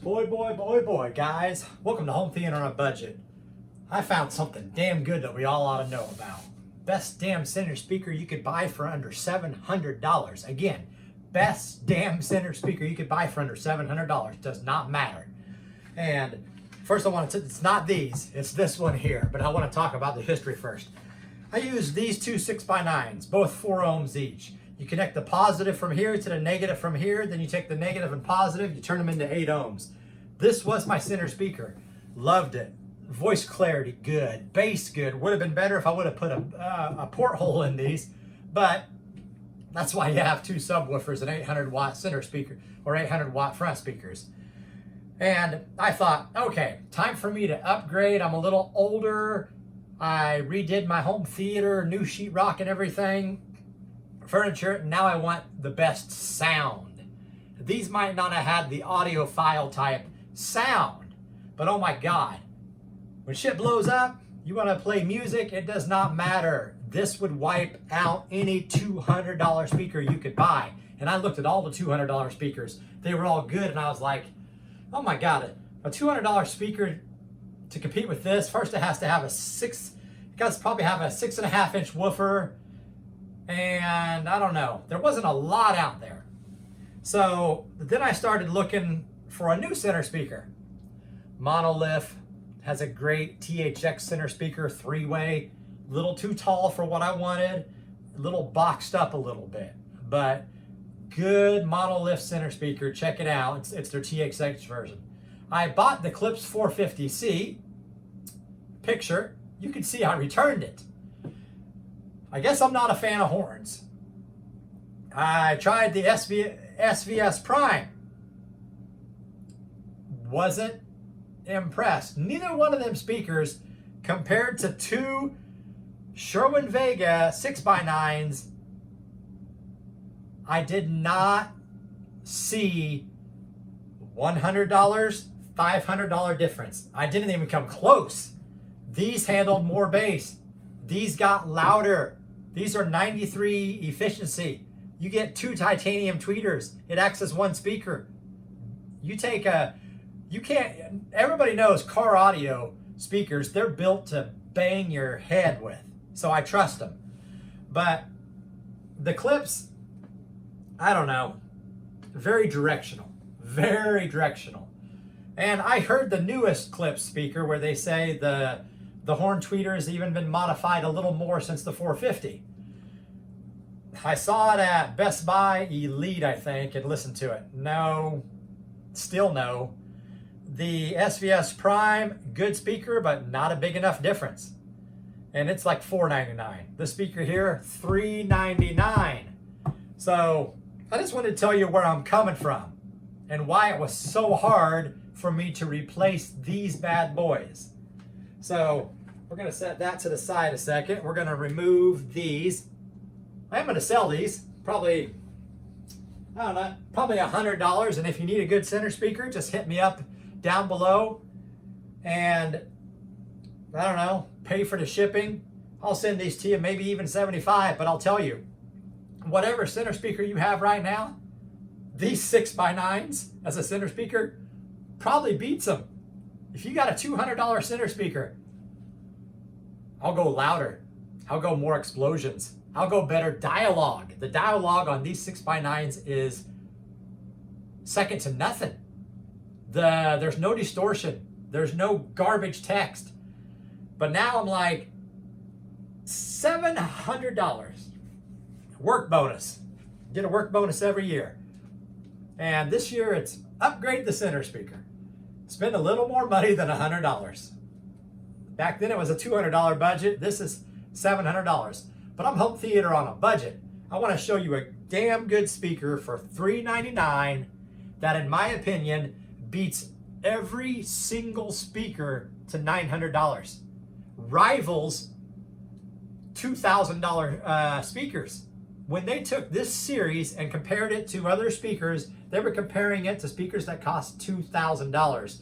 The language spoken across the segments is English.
Boy, guys. Welcome to Home Theater on a Budget. I found something damn good that we all ought to know about. Best damn center speaker you could buy for under $700. Again, best damn center speaker you could buy for under $700. Does not matter. And first I want to, it's not these, it's this one here, but I want to talk about the history first. I use these two 6x9s, both 4 ohms each. You connect the positive from here to the negative from here, then you take the negative and positive, you turn them into 8 ohms. This was my center speaker. Loved it. Voice clarity, good. Bass, good. Would have been better if I would have put a porthole in these, but that's why you have 2 subwoofers and 800 watt center speaker or 800 watt front speakers. And I thought, okay, time for me to upgrade. I'm a little older. I redid my home theater, new sheetrock and everything, furniture. Now I want the best sound. These might not have had the audiophile type sound, but oh my God, when shit blows up, you want to play music, it does not matter. This would wipe out any $200 speaker you could buy. And I looked at all the $200 speakers. They were all good, and I was like, oh my God, a $200 speaker to compete with this, first it has to have probably have a 6.5 inch woofer, and I don't know, there wasn't a lot out there. So then I started looking for a new center speaker. Monolith has a great THX center speaker, 3-way, a little too tall for what I wanted, a little boxed up a little bit, but good Monolith center speaker. Check it out. It's their THX version. I bought the Klipsch 450C picture. You can see I returned it. I guess I'm not a fan of horns. I tried the SVS Prime. Wasn't impressed. Neither one of them speakers compared to 2 Sherwin Vega 6x9s. I did not see $100, $500 difference. I didn't even come close. These handled more bass. These got louder. These are 93 efficiency. You get 2 titanium tweeters. It acts as 1 speaker. Everybody knows car audio speakers, they're built to bang your head with. So I trust them. But the Klipsch, I don't know, very directional. And I heard the newest Klipsch speaker where they say the horn tweeter has even been modified a little more since the 450. I saw it at Best Buy Elite, I think, and listened to it. No, still no. The SVS Prime, good speaker, but not a big enough difference. And it's like $499. The speaker here, $399. So I just wanted to tell you where I'm coming from and why it was so hard for me to replace these bad boys. So we're going to set that to the side a second. We're going to remove these. I'm going to sell these probably, I don't know, probably $100. And if you need a good center speaker, just hit me up down below and I don't know, pay for the shipping. I'll send these to you, maybe even $75, but I'll tell you, whatever center speaker you have right now, these 6x9s as a center speaker probably beats them. If you got a $200 center speaker, I'll go louder. I'll go more explosions. I'll go better dialogue. The dialogue on these 6x9s is second to nothing. There's no distortion. There's no garbage text. But now I'm like, $700. Work bonus. Get a work bonus every year. And this year it's upgrade the center speaker. Spend a little more money than $100. Back then it was a $200 budget. This is $700. But I'm home theater on a budget. I want to show you a damn good speaker for $399 that in my opinion beats every single speaker to $900. Rivals $2,000 speakers. When they took this series and compared it to other speakers, they were comparing it to speakers that cost $2,000.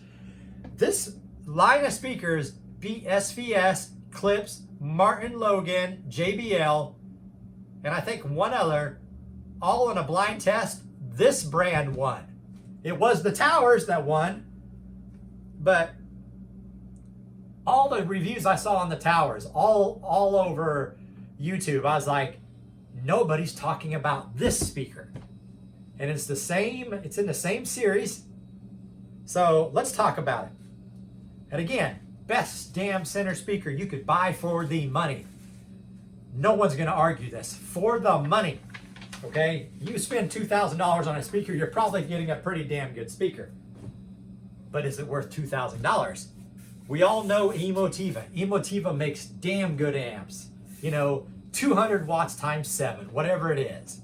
This line of speakers beat SVS, Klipsch, Martin Logan, JBL, and I think one other, all in a blind test. This brand won. It was the towers that won, But all the reviews I saw on the towers, all over YouTube, I was like, nobody's talking about this speaker. And it's in the same series. So let's talk about it. And again, best damn center speaker you could buy for the money. No one's going to argue this. For the money. Okay? You spend $2,000 on a speaker, you're probably getting a pretty damn good speaker. But is it worth $2,000? We all know Emotiva. Emotiva makes damn good amps. 200 watts times 7, whatever it is.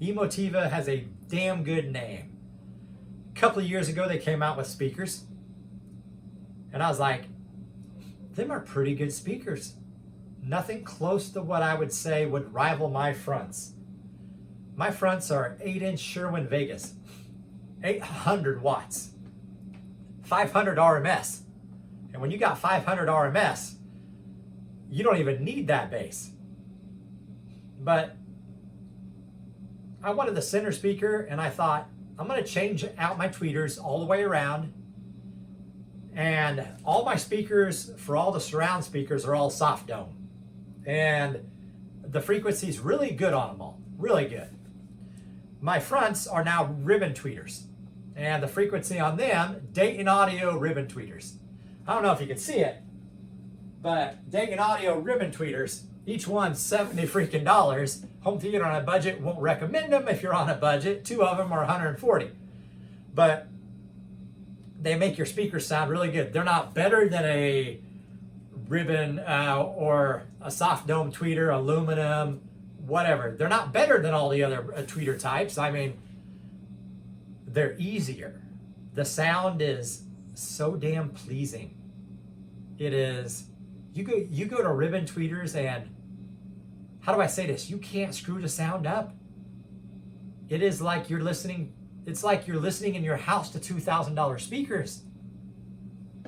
Emotiva has a damn good name. A couple of years ago, they came out with speakers. And I was like, them are pretty good speakers. Nothing close to what I would say would rival my fronts. My fronts are 8-inch Sherwin Vegas, 800 watts, 500 RMS. And when you got 500 RMS, you don't even need that bass. But I wanted the center speaker, and I thought, I'm going to change out my tweeters all the way around. And all my speakers, for all the surround speakers, are all soft dome. And the frequency's really good on them all, really good. My fronts are now ribbon tweeters. And the frequency on them, Dayton Audio ribbon tweeters. I don't know if you can see it, but Dayton Audio ribbon tweeters, each one $70 freaking dollars. Home theater on a budget won't recommend them if you're on a budget. 2 of them are $140. But they make your speakers sound really good. They're not better than a ribbon or a soft dome tweeter, aluminum, whatever. They're not better than all the other tweeter types. I mean, they're easier. The sound is so damn pleasing. It is. You go to ribbon tweeters, and how do I say this? You can't screw the sound up. It is like you're listening. It's like you're listening in your house to $2,000 speakers.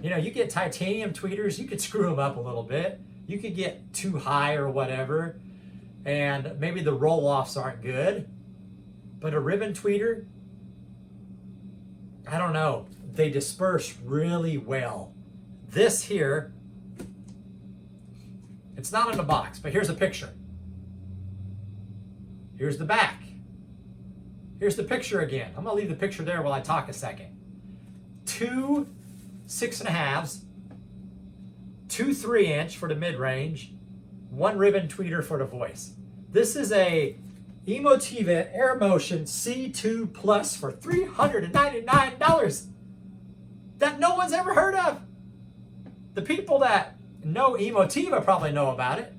You get titanium tweeters, you could screw them up a little bit. You could get too high or whatever, and maybe the roll-offs aren't good. But a ribbon tweeter, I don't know, they disperse really well. This here, it's not in a box, but here's a picture. Here's the back. Here's the picture again. I'm going to leave the picture there while I talk a second. 2 6.5s, 2 3-inch for the mid-range, 1 ribbon tweeter for the voice. This is a Emotiva Airmotiv C2 Plus for $399 that no one's ever heard of. The people that know Emotiva probably know about it.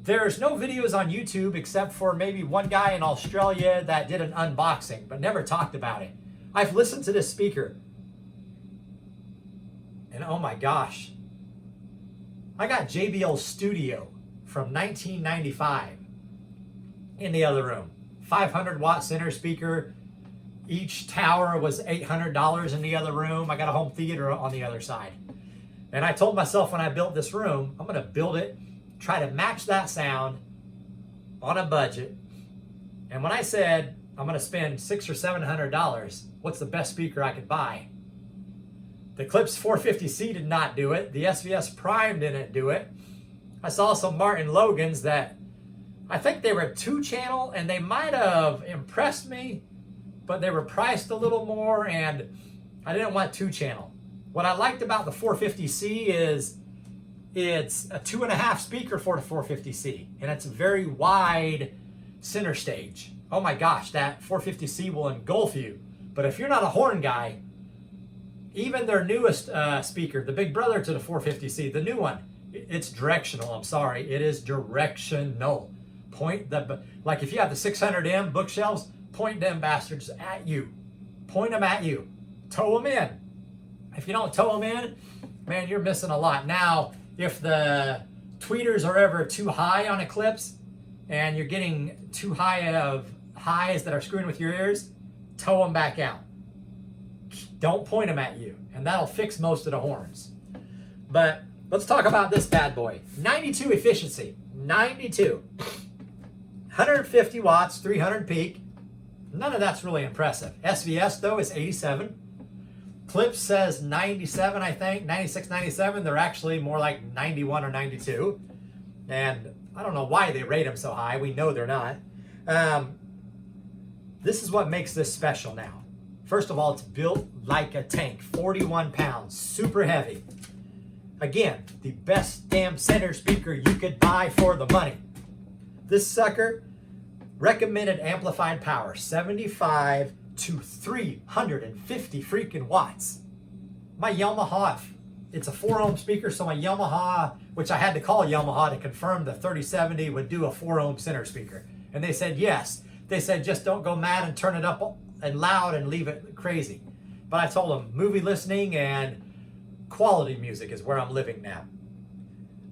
There's no videos on YouTube except for maybe one guy in Australia that did an unboxing, but never talked about it. I've listened to this speaker, and oh my gosh, I got JBL Studio from 1995 in the other room. 500 watt center speaker. Each tower was $800 in the other room. I got a home theater on the other side. And I told myself when I built this room, I'm going to build it, try to match that sound on a budget. And when I said I'm going to spend $600 or $700, what's the best speaker I could buy? The Klipsch 450C did not do it. The SVS Prime didn't do it. I saw some Martin Logans that I think they were 2-channel, and they might have impressed me, but they were priced a little more, and I didn't want 2-channel. What I liked about the 450C is it's a 2.5 speaker for the 450C, and it's a very wide center stage. Oh my gosh, that 450C will engulf you. But if you're not a horn guy, even their newest speaker, the big brother to the 450C, the new one, it's directional. I'm sorry, it is directional. Like if you have the 600M bookshelves, point them bastards at you. Point them at you. Tow them in. If you don't tow them in, man, you're missing a lot. Now, if the tweeters are ever too high on Eclipse and you're getting too high of highs that are screwing with your ears, tow them back out. Don't point them at you, and that'll fix most of the horns. But let's talk about this bad boy. 92 efficiency. 92. 150 watts, 300 peak. None of that's really impressive. SVS, though, is 87. Clips says 97, I think, 96, 97. They're actually more like 91 or 92. And I don't know why they rate them so high. We know they're not. This is what makes this special now. First of all, it's built like a tank, 41 pounds, super heavy. Again, the best damn center speaker you could buy for the money. This sucker, recommended amplified power, 75 to 350 freaking watts. My Yamaha, it's a 4 ohm speaker, so my Yamaha, which I had to call Yamaha to confirm the 3070 would do a 4 ohm center speaker. And they said yes. They said just don't go mad and turn it up and loud and leave it crazy. But I told them movie listening and quality music is where I'm living now.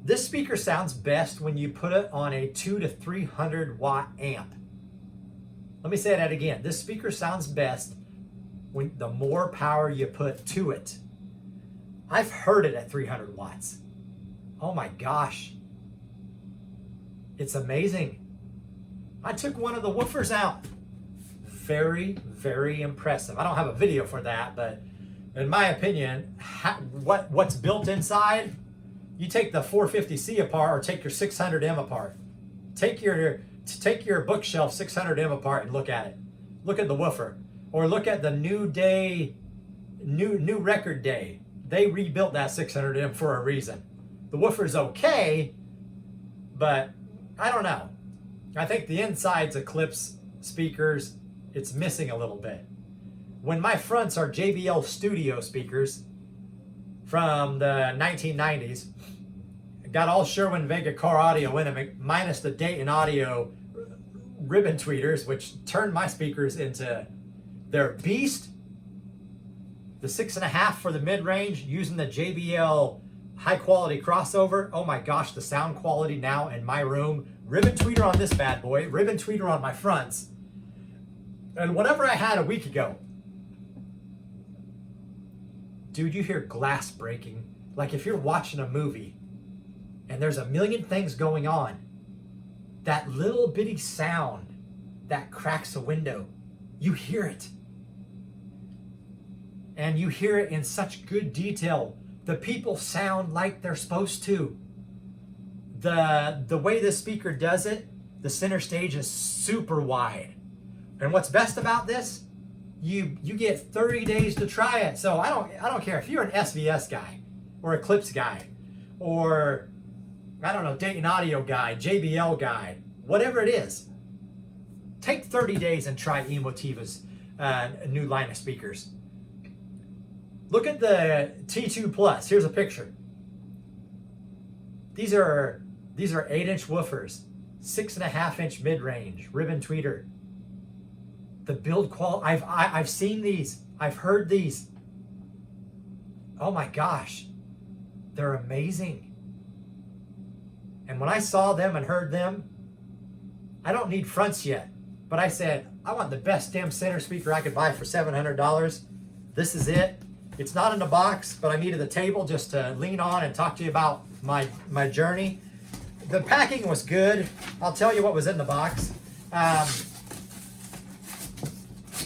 This speaker sounds best when you put it on a 200 to 300 watt amp. Let me say that again. This speaker sounds best when the more power you put to it. I've heard it at 300 watts. Oh my gosh. It's amazing. I took one of the woofers out. Very, very impressive. I don't have a video for that, but in my opinion, what's built inside, you take the 450C apart or take your 600M apart. Take your bookshelf 600M apart and look at it. Look at the woofer. Or look at the new record day. They rebuilt that 600M for a reason. The woofer's okay, but I don't know. I think the inside's Eclipse speakers, it's missing a little bit. When my fronts are JBL Studio speakers from the 1990s, got all Sherwin Vega car audio in them, minus the Dayton Audio ribbon tweeters, which turned my speakers into their beast. The 6.5 for the mid-range, using the JBL high-quality crossover. Oh my gosh, the sound quality now in my room. Ribbon tweeter on this bad boy, ribbon tweeter on my fronts. And whatever I had a week ago, dude, you hear glass breaking. Like if you're watching a movie and there's a million things going on, that little bitty sound that cracks a window, you hear it. And you hear it in such good detail. The people sound like they're supposed to. The way the speaker does it, the center stage is super wide. And what's best about this, you get 30 days to try it. So I don't care if you're an SVS guy or Eclipse guy or I don't know, Dayton Audio guy, JBL guy, whatever it is. Take 30 days and try Emotiva's new line of speakers. Look at the T2 Plus. Here's a picture. These are 8-inch woofers, 6.5-inch mid-range, ribbon tweeter. The build quality, I've seen these, I've heard these. Oh my gosh, they're amazing. And when I saw them and heard them, I don't need fronts yet, but I said, I want the best damn center speaker I could buy for $700. This is it. It's not in the box, but I needed a table just to lean on and talk to you about my journey. The packing was good. I'll tell you what was in the box.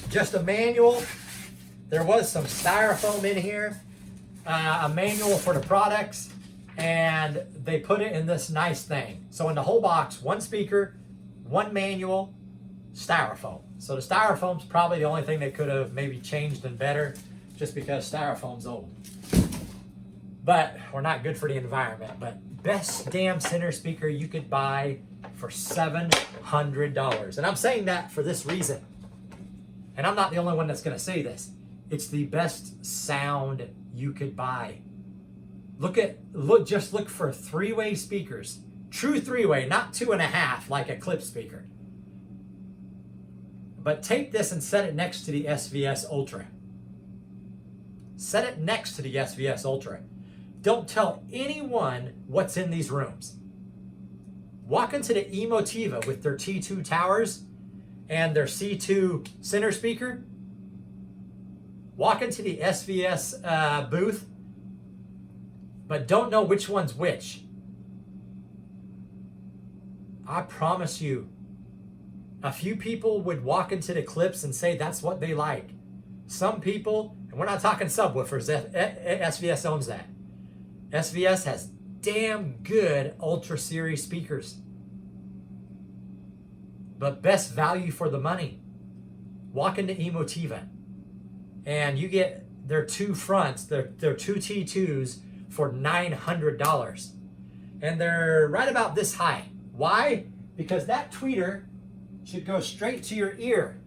Just a manual. There was some styrofoam in here. A manual for the products. And they put it in this nice thing. So in the whole box, one speaker, one manual, styrofoam. So the styrofoam's probably the only thing they could have maybe changed and better, just because styrofoam's old. But we're not good for the environment. But best damn center speaker you could buy for $700. And I'm saying that for this reason. And I'm not the only one that's going to say this. It's the best sound you could buy. Just look for 3-way speakers. True 3-way, not 2.5 like a clip speaker. But take this and set it next to the SVS Ultra. Set it next to the SVS Ultra. Don't tell anyone what's in these rooms. Walk into the Emotiva with their T2 towers and their C2 center speaker. Walk into the SVS booth, but don't know which one's which. I promise you, a few people would walk into the clips and say that's what they like. Some people, and we're not talking subwoofers, SVS owns that. SVS has damn good Ultra Series speakers. But best value for the money. Walk into Emotiva and you get their two fronts, their two T2s for $900. And they're right about this high. Why? Because that tweeter should go straight to your ear.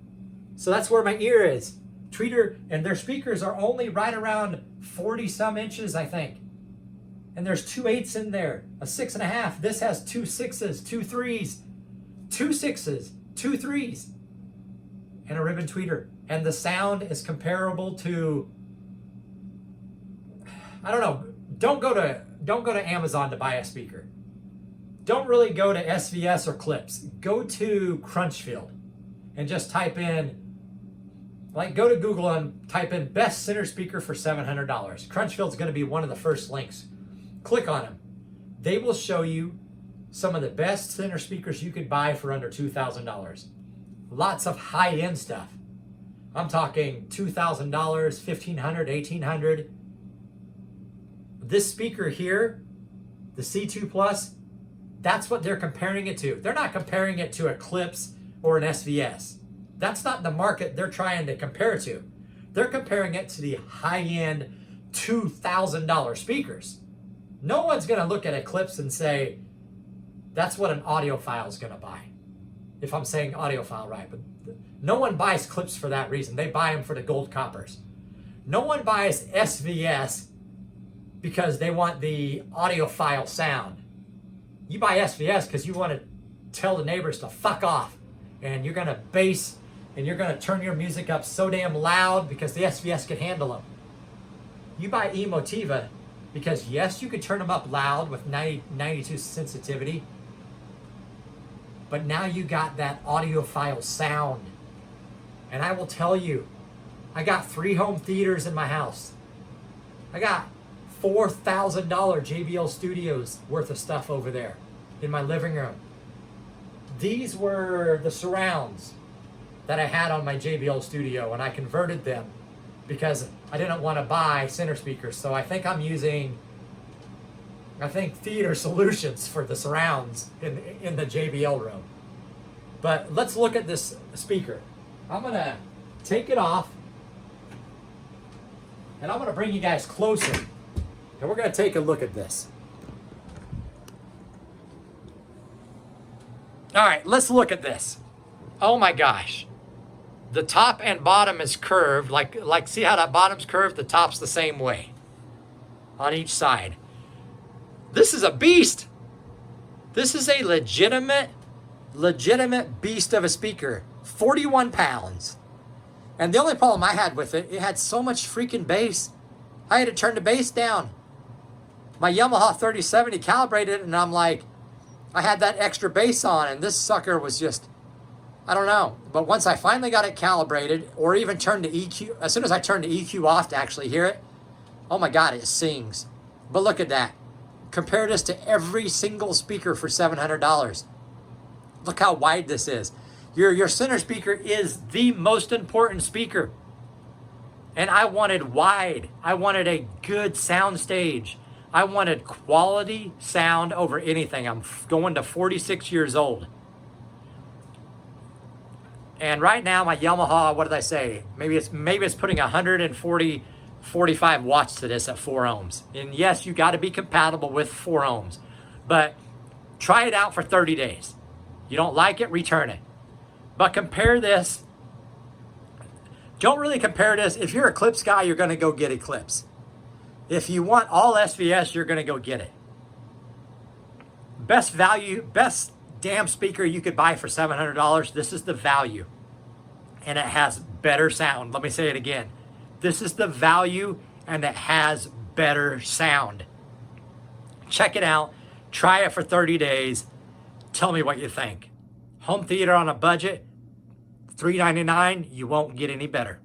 So that's where my ear is. Tweeter, and their speakers are only right around 40 some inches, I think. And there's 2 8s in there, a 6.5. This has 2 6s, 2 3s, 2 6s, 2 3s, and a ribbon tweeter. And the sound is comparable to, I don't know, don't go to Amazon to buy a speaker. Don't really go to SVS or Clips. Go to Crunchfield and just type in, like, go to Google and type in best center speaker for $700. Crunchfield's going to be one of the first links. Click on them. They will show you some of the best center speakers you could buy for under $2,000. Lots of high-end stuff. I'm talking $2,000, $1,500, $1,800. This speaker here, the C2 Plus, that's what they're comparing it to. They're not comparing it to a Clips or an SVS. That's not the market they're trying to compare to. They're comparing it to the high-end $2,000 speakers. No one's going to look at Eclipse and say, that's what an audiophile is going to buy. If I'm saying audiophile right. But no one buys Clips for that reason. They buy them for the gold coppers. No one buys SVS because they want the audiophile sound. You buy SVS because you want to tell the neighbors to fuck off. And you're going to bass and you're going to turn your music up so damn loud because the SVS can handle them. You buy Emotiva because yes, you could turn them up loud with 92 sensitivity, but now you got that audiophile sound. And I will tell you, I got 3 home theaters in my house. I got $4,000 JBL Studios worth of stuff over there in my living room. These were the surrounds that I had on my JBL Studio, and I converted them because I didn't want to buy center speakers. So I think I'm using, Theater Solutions for the surrounds in the JBL room. But let's look at this speaker. I'm going to take it off, and I'm going to bring you guys closer, and we're going to take a look at this. All right, let's look at this. Oh my gosh. The top and bottom is curved. Like see how that bottom's curved? The top's the same way on each side. This is a beast. This is a legitimate beast of a speaker. 41 pounds. And the only problem I had with it, it had so much freaking bass. I had to turn the bass down. My Yamaha 3070 calibrated, and I'm like, I had that extra bass on, and this sucker was just, I don't know. But once I finally got it calibrated, or even turned the EQ, as soon as I turned the EQ off to actually hear it, oh my God, it sings. But look at that. Compare this to every single speaker for $700. Look how wide this is. Your center speaker is the most important speaker. And I wanted wide. I wanted a good sound stage. I wanted quality sound over anything. I'm going to 46 years old. And right now my Yamaha, what did I say? Maybe it's putting 45 watts to this at 4 ohms. And yes, you got to be compatible with 4 ohms. But try it out for 30 days. You don't like it, return it. But compare this. Don't really compare this. If you're a Clips guy, you're going to go get Eclipse. If you want all SVS, you're going to go get it. Best value, best damn speaker you could buy for $700. This is the value. And it has better sound. Let me say it again. This is the value, and it has better sound. Check it out. Try it for 30 days. Tell me what you think. Home theater on a budget, $399. You won't get any better.